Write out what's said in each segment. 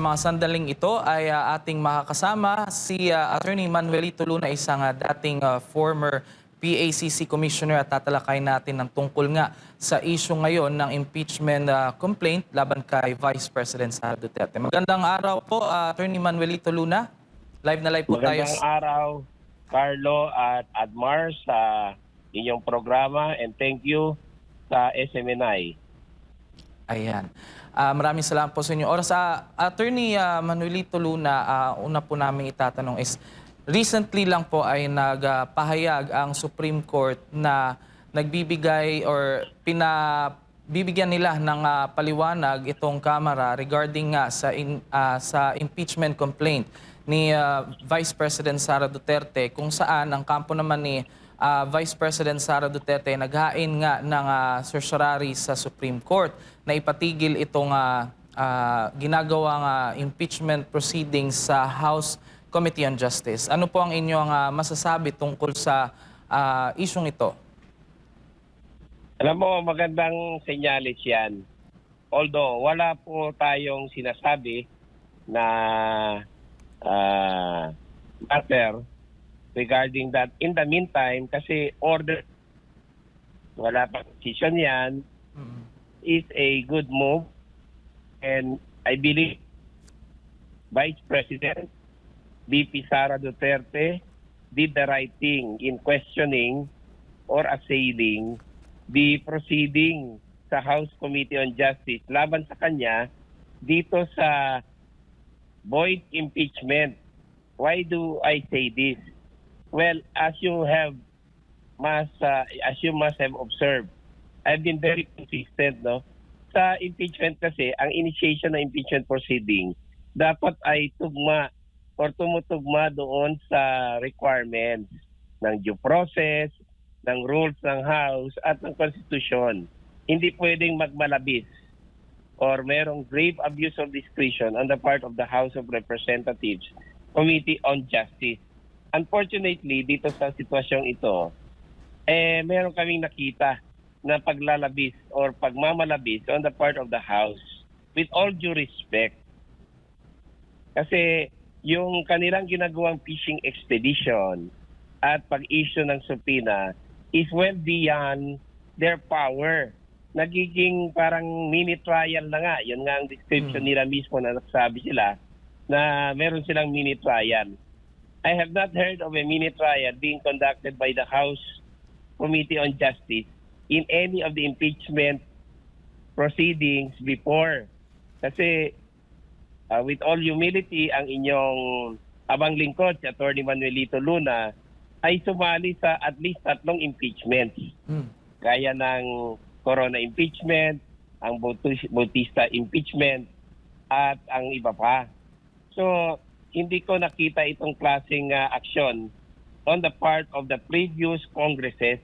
mga sandaling ito ay ating makakasama si Attorney Manuelito Luna, isang dating former PACC Commissioner, at tatalakay natin ng tungkol nga sa issue ngayon ng impeachment complaint laban kay Vice President Sara Duterte. Magandang araw po, Attorney Manuelito Luna. Live na live po tayo. Magandang araw, Carlo at Admar, sa inyong programa, and thank you sa SMNI. Ayan. Maraming salamat po sa inyo oras. Attorney Manuelito Luna, una po namin itatanong is, recently lang po ay nagpahayag ang Supreme Court na nagbibigay or pinabibigyan nila ng paliwanag itong Kamara regarding nga sa impeachment complaint ni Vice President Sara Duterte, kung saan ang kampo naman ni Vice President Sara Duterte naghain nga ng certiorari sa Supreme Court na ipatigil itong ginagawang impeachment proceedings sa House Committee on Justice. Ano po ang inyong masasabi tungkol sa isyong ito? Alam mo, magandang senyales yan. Although wala po tayong sinasabi na matter regarding that. In the meantime, kasi order, wala pa decision yan, is a good move. And I believe Vice President VP Sara Duterte did the right thing in questioning or assailing the proceeding sa House Committee on Justice laban sa kanya dito sa void impeachment. Why do I say this? Well, as you must have observed, I've been very consistent, no? Sa impeachment kasi, ang initiation ng impeachment proceeding dapat ay tugma or tumutugma doon sa requirements ng due process, ng rules ng House at ng Constitution. Hindi pwedeng magmalabis or merong grave abuse of discretion on the part of the House of Representatives Committee on Justice. Unfortunately, dito sa sitwasyong ito, meron kaming nakita na paglalabis or pagmamalabis on the part of the House, with all due respect. Kasi yung kanilang ginagawang fishing expedition at pag-issue ng subpoena is well beyond their power. Nagiging parang mini trial na nga. Yun nga ang description nila mismo na nagsabi sila na meron silang mini trial. I have not heard of a mini trial being conducted by the House Committee on Justice in any of the impeachment proceedings before. Kasi with all humility, ang inyong abang lingkod, si Atty. Manuelito Luna, ay sumali sa at least 3 impeachments. Gaya ng Corona impeachment, ang Bautista impeachment, at ang iba pa. So, hindi ko nakita itong klaseng aksyon on the part of the previous Congresses.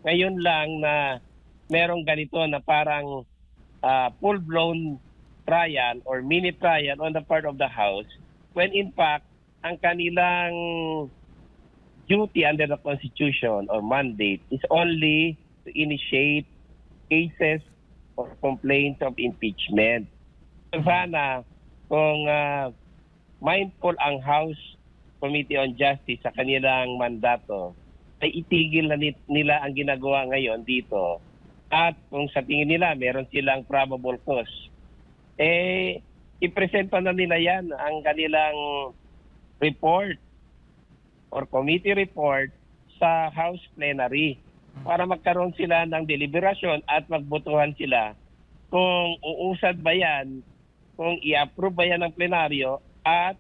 Ngayon lang na merong ganito na parang full-blown trial or mini trial on the part of the House, when in fact, ang kanilang duty under the Constitution or mandate is only to initiate cases or complaints of impeachment. So sana, kung mindful ang House Committee on Justice sa kanilang mandato, ay itigil na nila ang ginagawa ngayon dito. At kung sa tingin nila meron silang probable cause, ipresenta na nila yan ang kanilang report or committee report sa House Plenary para magkaroon sila ng deliberasyon at magbotohan sila kung uusad ba yan, kung i-approve ba yan ng plenaryo at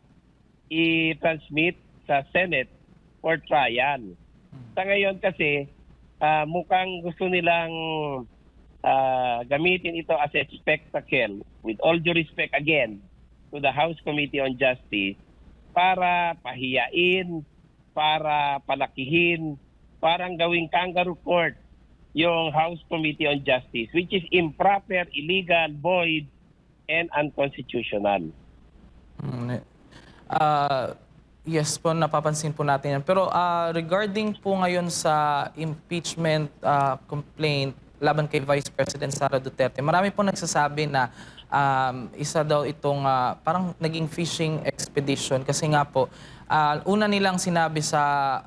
i-transmit sa Senate for trial. Sa ngayon kasi, mukhang gusto nilang gamitin ito as a spectacle, with all due respect again to the House Committee on Justice, para pahiyain, para palakihin, parang gawing kangaroo court yung House Committee on Justice, which is improper, illegal, void, and unconstitutional. Yes po, napapansin po natin yan. Pero regarding po ngayon sa impeachment complaint, laban kay Vice President Sara Duterte. Marami po nagsasabi na isa daw itong parang naging fishing expedition kasi nga po, una nilang sinabi sa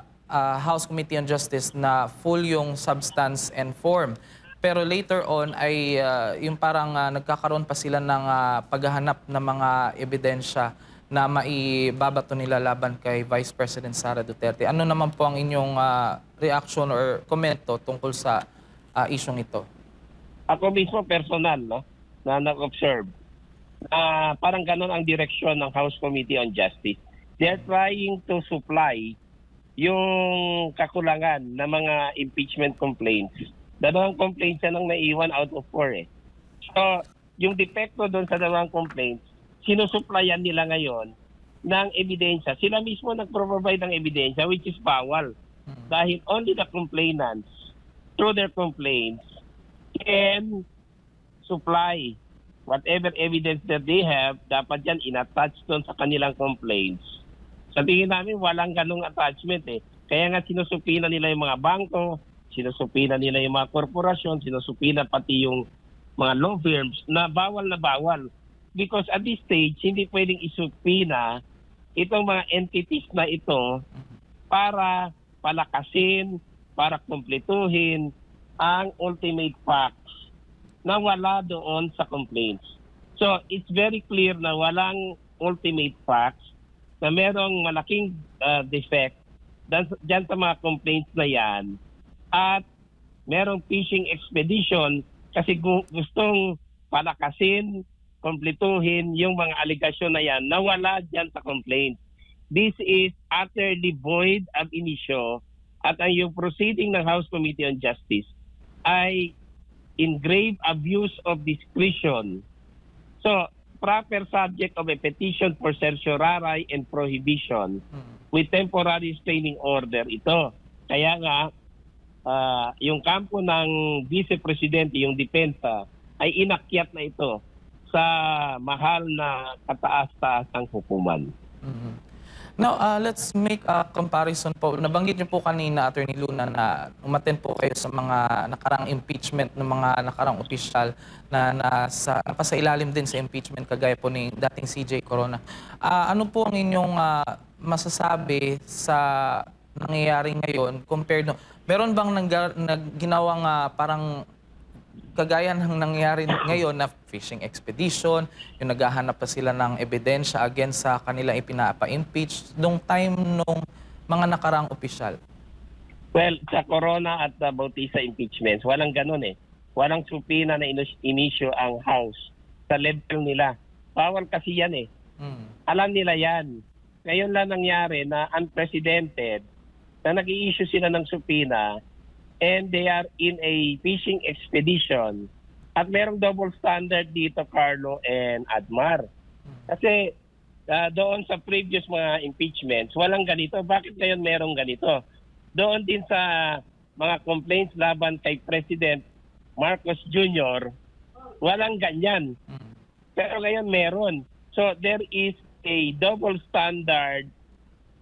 House Committee on Justice na full yung substance and form. Pero later on ay yung parang nagkakaroon pa sila ng paghahanap ng mga ebidensya na maibabato nila laban kay Vice President Sara Duterte. Ano naman po ang inyong reaction or komento tungkol sa isyong ito? Ako mismo personal, no, na nag-observe, parang ganun ang direksyon ng House Committee on Justice. They're trying to supply yung kakulangan ng mga impeachment complaints. Dalawang complaints yan ang naiwan out of 4 eh. So, yung depekto doon sa dalawang complaints, sinusupplyan nila ngayon ng ebidensya. Sila mismo nag-provide ng ebidensya which is bawal. Dahil only the complainants, through their complaints, can supply whatever evidence that they have, dapat yan in-attach doon sa kanilang complaints. Sa tingin namin, walang ganung attachment eh. Kaya nga sinusupina nila yung mga bangko, sinusupina nila yung mga korporasyon, sinusupina pati yung mga law firms na bawal na bawal. Because at this stage, hindi pwedeng isupina itong mga entities na ito para palakasin, para kumpletuhin ang ultimate facts na wala doon sa complaints. So, it's very clear na walang ultimate facts, na merong malaking defect dyan sa mga complaints na yan, at merong fishing expedition kasi gustong palakasin, kumpletuhin yung mga aligasyon na yan na wala dyan sa complaint. This is utterly void ab initio, at ang yung proceeding ng House Committee on Justice ay in grave abuse of discretion. So, proper subject of a petition for certiorari and prohibition with temporary restraining order ito. Kaya nga, yung kampo ng Vice Presidente, yung depensa, ay inakyat na ito sa mahal na kataas-taasang hukuman. Now, let's make a comparison po. Nabanggit niyo po kanina, Attorney Luna, na umattend po kayo sa mga nakarang impeachment ng mga nakarang opisyal na nasa ilalim din sa impeachment kagaya po ni dating CJ Corona. Ano po ang inyong masasabi sa nangyayari ngayon compared no? Meron bang ginawang parang kagaya ng nangyayari ngayon na fishing expedition, yung naghahanap pa sila ng ebidensya against sa kanila ipinapa-impeach nung time nung mga nakarang opisyal? Well, sa Corona at Bautista impeachments, walang ganun eh. Walang supina na inisyo ang House sa level nila. Bawal kasi yan eh. Alam nila yan. Ngayon lang nangyari na unprecedented na nag-i-issue sila ng supina and they are in a fishing expedition. At merong double standard dito, Carlo and Admar. Kasi doon sa previous mga impeachments, walang ganito. Bakit ngayon merong ganito? Doon din sa mga complaints laban kay President Marcos Jr., walang ganyan. Pero ngayon meron. So there is a double standard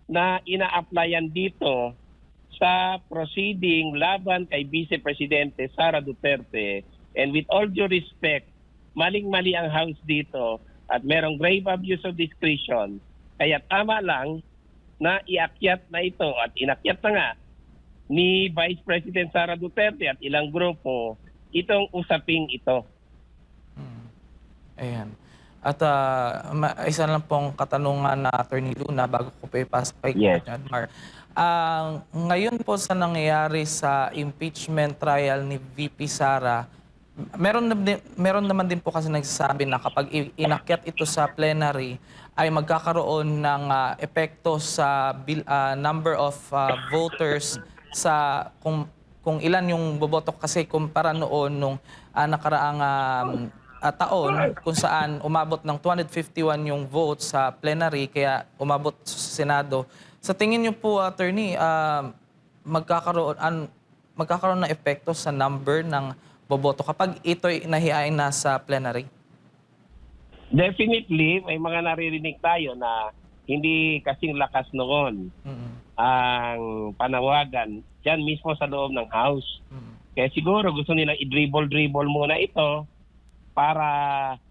na ina-applyan dito sa proceeding laban kay Vice Presidente Sara Duterte. And with all due respect, maling-mali ang House dito at merong grave abuse of discretion. Kaya tama lang na iakyat na ito at inakyat na nga ni Vice President Sara Duterte at ilang grupo itong usaping ito. Ayan. At isa lang pong katanungan na Attorney Luna bago ko pa ipasok kay Yes. Admar. Ngayon po sa nangyayari sa impeachment trial ni VP Sara, meron naman din po kasi nagsasabi na kapag inakyat ito sa plenary ay magkakaroon ng epekto sa number of voters sa kung ilan yung boboto kasi kumpara noon nung nakaraang taon kung saan umabot ng 251 yung votes sa plenary kaya umabot sa Senado. Sa tingin niyo po, Attorney, magkakaroon ng epekto sa number ng boboto kapag ito'y nahihain na sa plenary? Definitely, may mga naririnig tayo na hindi kasing lakas noon ang panawagan dyan mismo sa loob ng House. Kaya siguro gusto nilang i-dribble-dribble muna ito para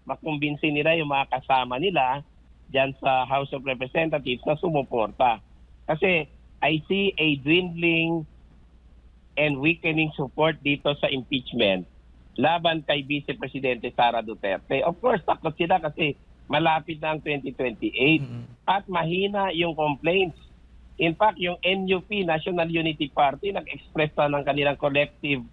makumbinsi nila yung mga kasama nila dyan sa House of Representatives na sumuporta. Kasi I see a dwindling and weakening support dito sa impeachment laban kay Vice Presidente Sara Duterte. Of course, takot sila kasi malapit na ang 2028 at mahina yung complaints. In fact, yung NUP, National Unity Party, nag-express na ng kanilang collective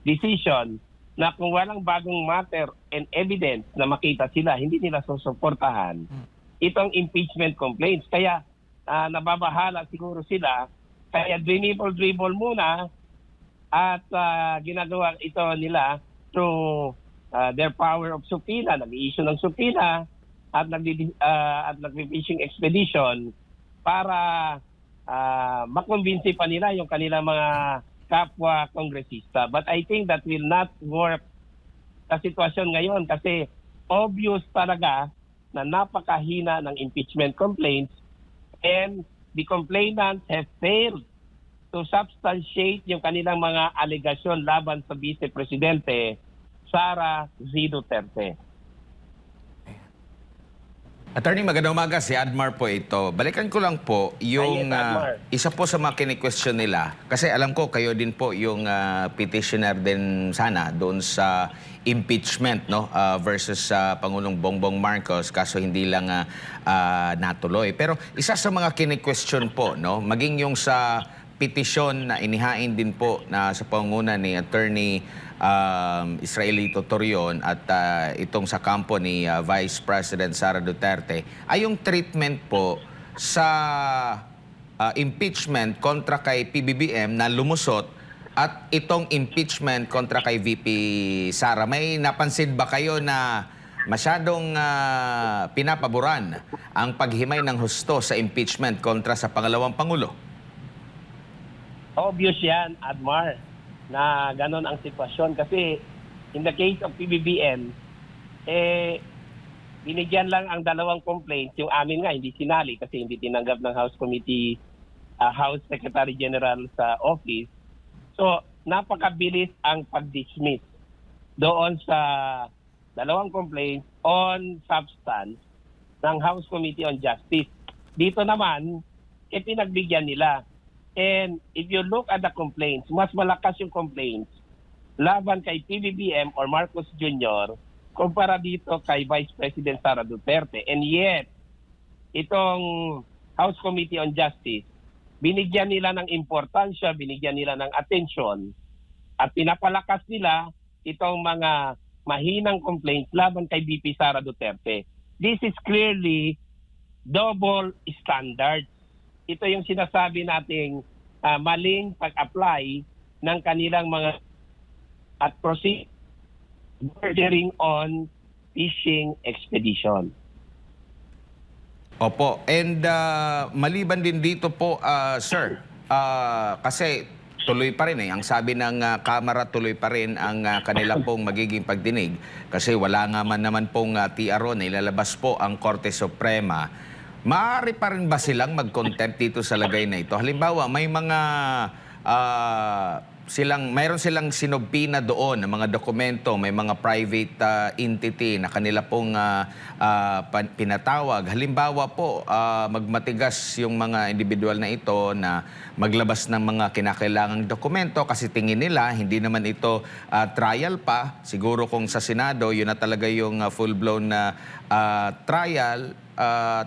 decision na kung walang bagong matter and evidence na makita sila, hindi nila susuportahan itong impeachment complaints. Kaya nababahala siguro sila. Kaya dribble muna at ginagawa ito nila through their power of subpoena. Nag-i-issue ng subpoena at nag-fishing expedition para makumbinsi pa nila yung kanilang mga kapwa kongresista. But I think that will not work sa sitwasyon ngayon kasi obvious talaga na napakahina ng impeachment complaints and the complainants have failed to substantiate yung kanilang mga alegasyon laban sa Vice Presidente Sara Z. Duterte. Attorney, magandang umaga. Si Admar po ito. Balikan ko lang po yung Admar. isa po sa mga kini-question nila. Kasi alam ko kayo din po yung petitioner din sana doon sa impeachment no versus sa Pangulong Bongbong Marcos kaso hindi lang natuloy. Pero isa sa mga kini-question po no, maging yung sa petisyon na inihain din po na sa pangunguna ni Attorney Israelito Torion at itong sa kampo ni Vice President Sara Duterte ay yung treatment po sa impeachment kontra kay PBBM na lumusot at itong impeachment kontra kay VP Sara. May napansin ba kayo na masyadong pinapaboran ang paghimay ng husto sa impeachment kontra sa pangalawang Pangulo? Obvious yan, Admar, na ganon ang sitwasyon. Kasi in the case of PBBM, binigyan lang ang dalawang complaints. Yung amin nga, hindi sinali kasi hindi tinanggap ng House Committee, House Secretary General sa office. So, napakabilis ang pag-dismiss doon sa dalawang complaints on substance ng House Committee on Justice. Dito naman, pinagbigyan nila. And if you look at the complaints, mas malakas yung complaints laban kay PBBM or Marcos Jr. kumpara dito kay Vice President Sara Duterte. And yet, itong House Committee on Justice, binigyan nila ng importansya, binigyan nila ng atensyon, at pinapalakas nila itong mga mahinang complaints laban kay VP Sara Duterte. This is clearly double standard. Ito yung sinasabi nating maling pag-apply ng kanilang mga at proceed bordering on fishing expedition. Opo. And maliban din dito po, sir, kasi tuloy pa rin ang sabi ng Kamara, tuloy pa rin ang kanila pong magiging pagdinig kasi wala nga man naman pong TRO na ilalabas po ang Korte Suprema. Maaari pa rin ba silang mag-contempt dito sa lagay na ito? Halimbawa, may mga mayroon silang sinubpina doon ng mga dokumento, may mga private entity na kanila pong pinatawag. Halimbawa po, magmatigas yung mga individual na ito na maglabas ng mga kinakailangang dokumento kasi tingin nila hindi naman ito trial pa. Siguro kung sa Senado, yun na talaga yung full-blown na trial.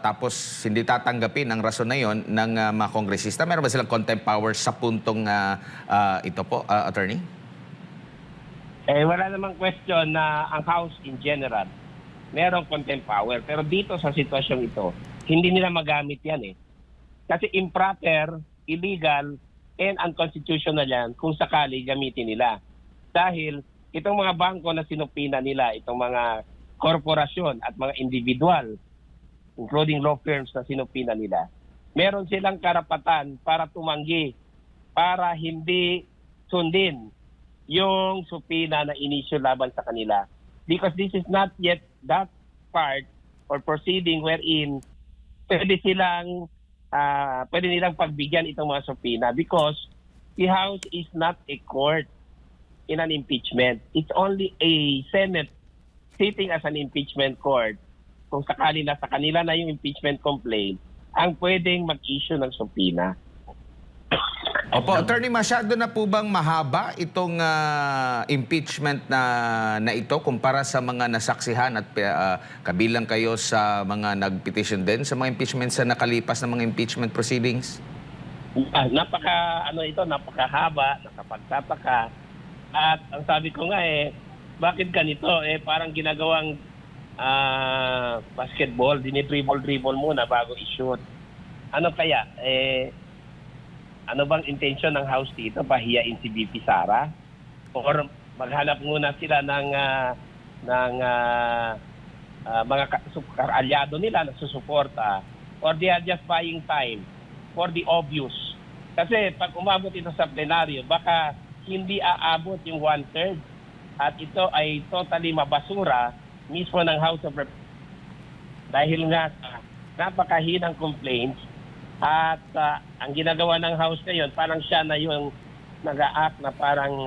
Tapos hindi tatanggapin ang rason na yon ng mga kongresista. Meron ba silang contempt powers sa puntong ito po, attorney? Wala namang question na ang House in general merong contempt power. Pero dito sa sitwasyong ito, hindi nila magamit yan Kasi improper, illegal, and unconstitutional yan kung sakali gamitin nila. Dahil itong mga bangko na sinupina nila, itong mga korporasyon at mga individual, including law firms na sinupina nila, meron silang karapatan para tumanggi, para hindi sundin yung supina na inisyu laban sa kanila. Because this is not yet that part or proceeding wherein pwede nilang pagbigyan itong mga supina because the House is not a court. in an impeachment. It's only a Senate sitting as an impeachment court, kung sakali na sa kanila na yung impeachment complaint, ang pwedeng mag-issue ng subpoena. Opo, Attorney, masyado na po bang mahaba itong impeachment na ito kumpara sa mga nasaksihan at kabilang kayo sa mga nag-petition din sa mga impeachment sa nakalipas na mga impeachment proceedings? Napakahaba, nakapagtataka. At ang sabi ko nga bakit ganito? Parang ginagawang basketball, dinidribble-dribble muna bago i-shoot. Ano kaya? Ano bang intention ng House dito? Pahiyain si VP Sara? Or maghanap muna sila ng mga kaalyado nila na susuporta? Or they are just buying time for the obvious? Kasi pag umabot ito sa plenaryo, baka hindi aabot yung 1/3 at ito ay totally mabasura mismo ng House of Representatives dahil nga sa napakahinang complaints at ang ginagawa ng House ngayon parang siya na yung nag-a-act na parang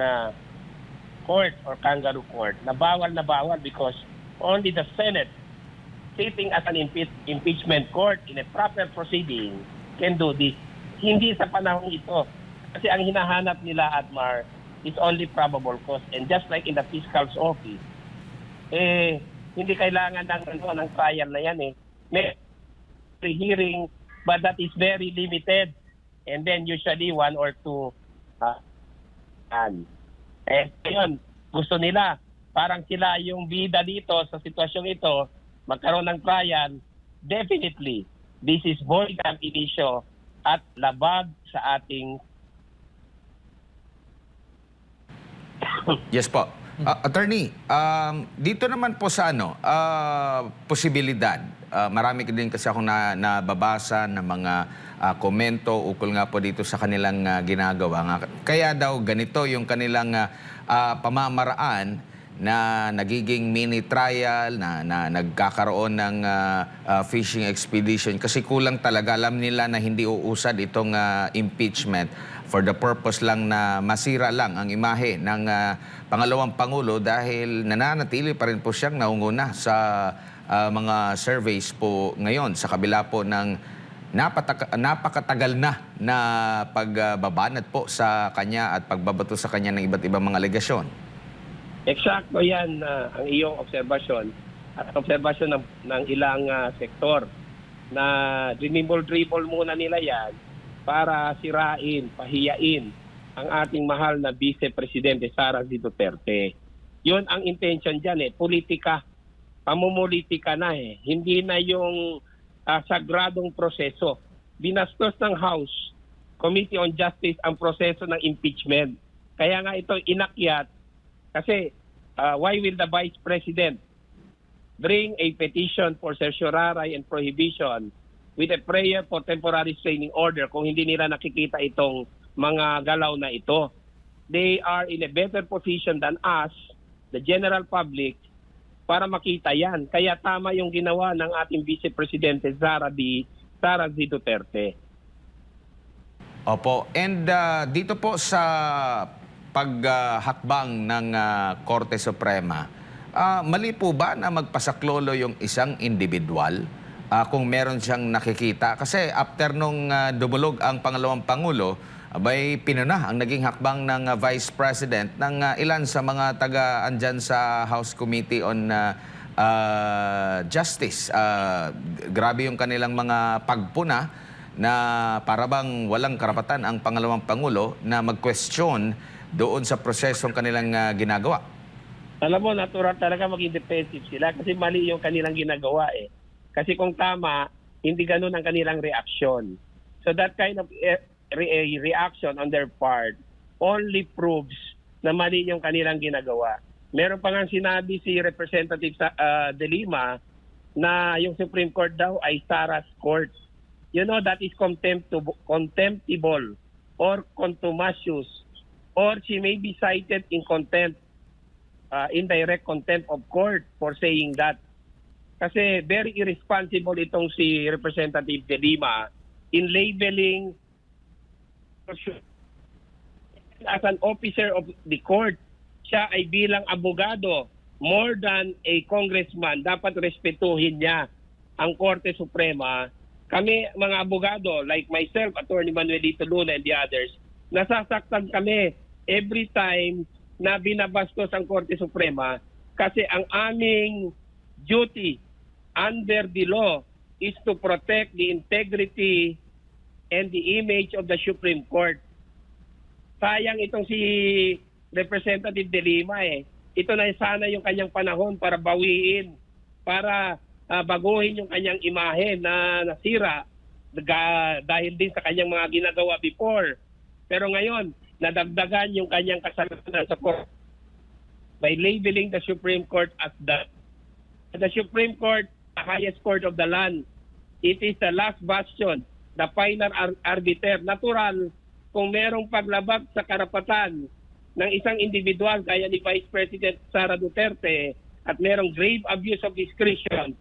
court or kangaroo court na bawal because only the Senate sitting as an impeachment court in a proper proceeding can do this. Hindi sa panahon ito. Kasi ang hinahanap nila, Admar, is only probable cause. And just like in the fiscal's office, hindi kailangan ng trial na yan May hearing, but that is very limited. And then usually 1 or 2 ngayon, gusto nila, parang sila yung bida dito sa sitwasyong ito, magkaroon ng trial. Definitely, this is void ab initio at labag sa ating Yes po. Attorney, dito naman po sa posibilidad, marami din kasi akong nababasa ng mga komento ukol nga po dito sa kanilang ginagawa. Kaya daw ganito yung kanilang pamamaraan na nagiging mini trial, na nagkakaroon ng fishing expedition kasi kulang talaga. Alam nila na hindi uusad itong impeachment for the purpose lang na masira lang ang imahe ng pangalawang Pangulo dahil nananatili pa rin po siyang naunguna sa mga surveys po ngayon sa kabila po ng napakatagal na pagbabanat po sa kanya at pagbabato sa kanya ng iba't ibang mga alegasyon. Eksakto yan ang iyong obserbasyon at obserbasyon ng ilang sektor na dribble muna nila yan para sirain, pahiyain ang ating mahal na Vice Presidente Sara Z. Duterte. Yun ang intention dyan politika, pamumulitika na Hindi na yung sagradong proseso. Binastos ng House Committee on Justice ang proseso ng impeachment. Kaya nga ito inakyat kasi why will the Vice President bring a petition for certiorari and prohibition with a prayer for temporary restraining order kung hindi nila nakikita itong mga galaw na ito? They are in a better position than us, the general public, para makita yan. Kaya tama yung ginawa ng ating Vice Presidente Sara Z. Duterte. Opo. And dito po sa paghakbang ng Korte Suprema, mali po ba na magpasaklolo yung isang individual kung meron siyang nakikita? Kasi after nung dumulog ang pangalawang Pangulo, abay pinuna ang naging hakbang ng Vice President ng ilan sa mga taga-andyan sa House Committee on Justice. Grabe yung kanilang mga pagpuna na parabang walang karapatan ang pangalawang Pangulo na mag-question doon sa prosesong kanilang ginagawa. Alam mo, natural talaga maging defensive sila kasi mali yung kanilang ginagawa Kasi kung tama, hindi ganun ang kanilang reaksyon. So that kind of reaction on their part only proves na mali yung kanilang ginagawa. Meron pa nga sinabi si Representative De Lima na yung Supreme Court daw ay Sara's Court. You know, that is contemptible or contumacious, or she may be cited in contempt, indirect contempt of court for saying that. Kasi very irresponsible itong si Representative De Lima in labeling as an officer of the court siya ay bilang abogado, more than a congressman, dapat respetuhin niya ang Korte Suprema. Kami mga abogado, like myself, Attorney Manuelito Luna and the others, nasasaktan kami every time na binabastos ang Korte Suprema kasi ang aming duty under the law is to protect the integrity and the image of the Supreme Court. Sayang itong si Representative De Lima eh. Ito na sana yung kanyang panahon para bawiin, para baguhin yung kanyang imahe na nasira dahil din sa kanyang mga ginagawa before. Pero ngayon, nadagdagan yung kanyang kasalanan sa court by labeling the Supreme Court as the Supreme Court, the highest court of the land. It is the last bastion, the final arbiter. Natural, kung merong paglabag sa karapatan ng isang individual gaya ni Vice President Sara Duterte at merong grave abuse of discretion,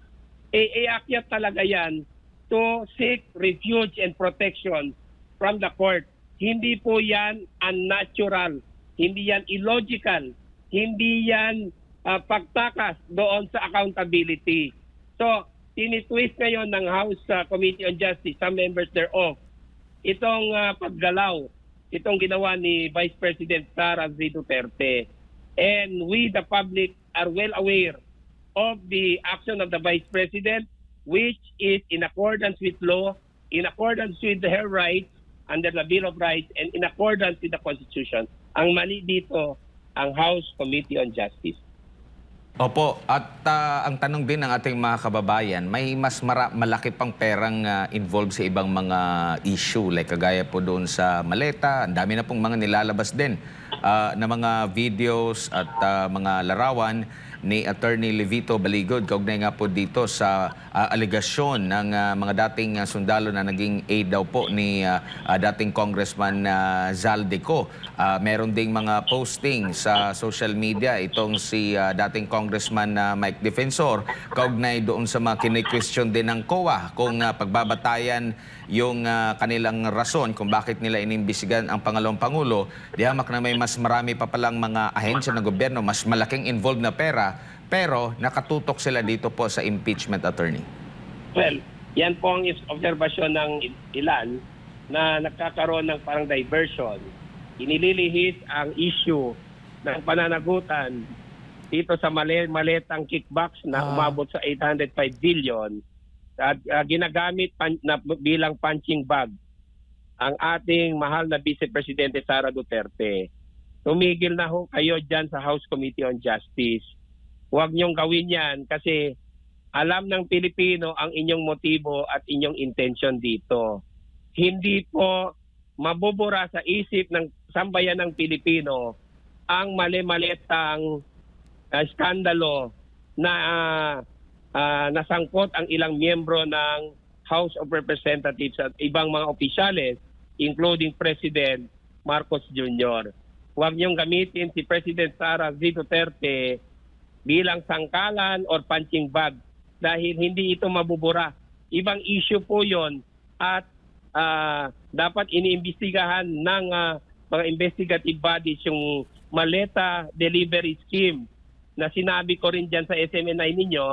iakyat talaga yan to seek refuge and protection from the court. Hindi po yan unnatural, hindi yan illogical, hindi yan pagtakas doon sa accountability. So, tinitwist ngayon ng House Committee on Justice, some members thereof, itong paggalaw, itong ginawa ni Vice President Sara Z. Duterte. And we, the public, are well aware of the action of the Vice President, which is in accordance with law, in accordance with her rights, under the Bill of Rights, and in accordance with the Constitution. Ang mali dito, ang House Committee on Justice. Opo, at ang tanong din ng ating mga kababayan, may mas malaki pang perang involved sa ibang mga issue, like kagaya po doon sa maleta, ang dami na pong mga nilalabas din na mga videos at mga larawan ni Attorney Levito Baligod. Kaugnay nga po dito sa alegasyon ng mga dating sundalo na naging aide daw po ni dating Congressman Zaldico. Meron ding mga posting sa social media itong si dating Congressman Mike Defensor kaugnay doon sa mga kini-question din ng COA kung pagbabatayan yung kanilang rason kung bakit nila inimbisigan ang pangalawang Pangulo. Di hamak na may mas marami pa palang mga ahensya ng gobyerno, mas malaking involved na pera, pero nakatutok sila dito po sa impeachment, attorney. Well, yan po ang obserbasyon ng ilan na nagkakaroon ng parang diversion. Inililihis ang issue ng pananagutan dito sa maletang kickbacks na umabot sa 805 billion at ginagamit bilang punching bag ang ating mahal na Vice Presidente Sara Duterte. Tumigil na ho kayo dyan sa House Committee on Justice. Huwag niyong gawin yan kasi alam ng Pilipino ang inyong motibo at inyong intention dito. Hindi po mabubura sa isip ng sambayan ng Pilipino ang mali-malitang skandalo na nasangkot ang ilang miyembro ng House of Representatives at ibang mga opisyales, including President Marcos Jr. Huwag niyong gamitin si President Sara Z. Duterte bilang sangkalan or punching bag dahil hindi ito mabubura. Ibang issue po yon at dapat iniimbestigahan ng mga investigative bodies yung maleta delivery scheme na sinabi ko rin dyan sa SMNI ninyo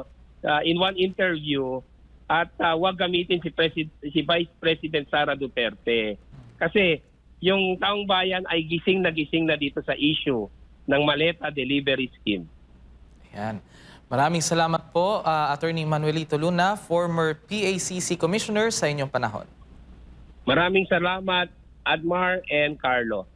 in one interview at huwag gamitin si Vice President Sara Duterte. Kasi yung taong bayan ay gising na dito sa issue ng maleta delivery scheme. Ayan. Maraming salamat po, Attorney Manuelito Luna, former PACC Commissioner, sa inyong panahon. Maraming salamat, Admar and Carlo.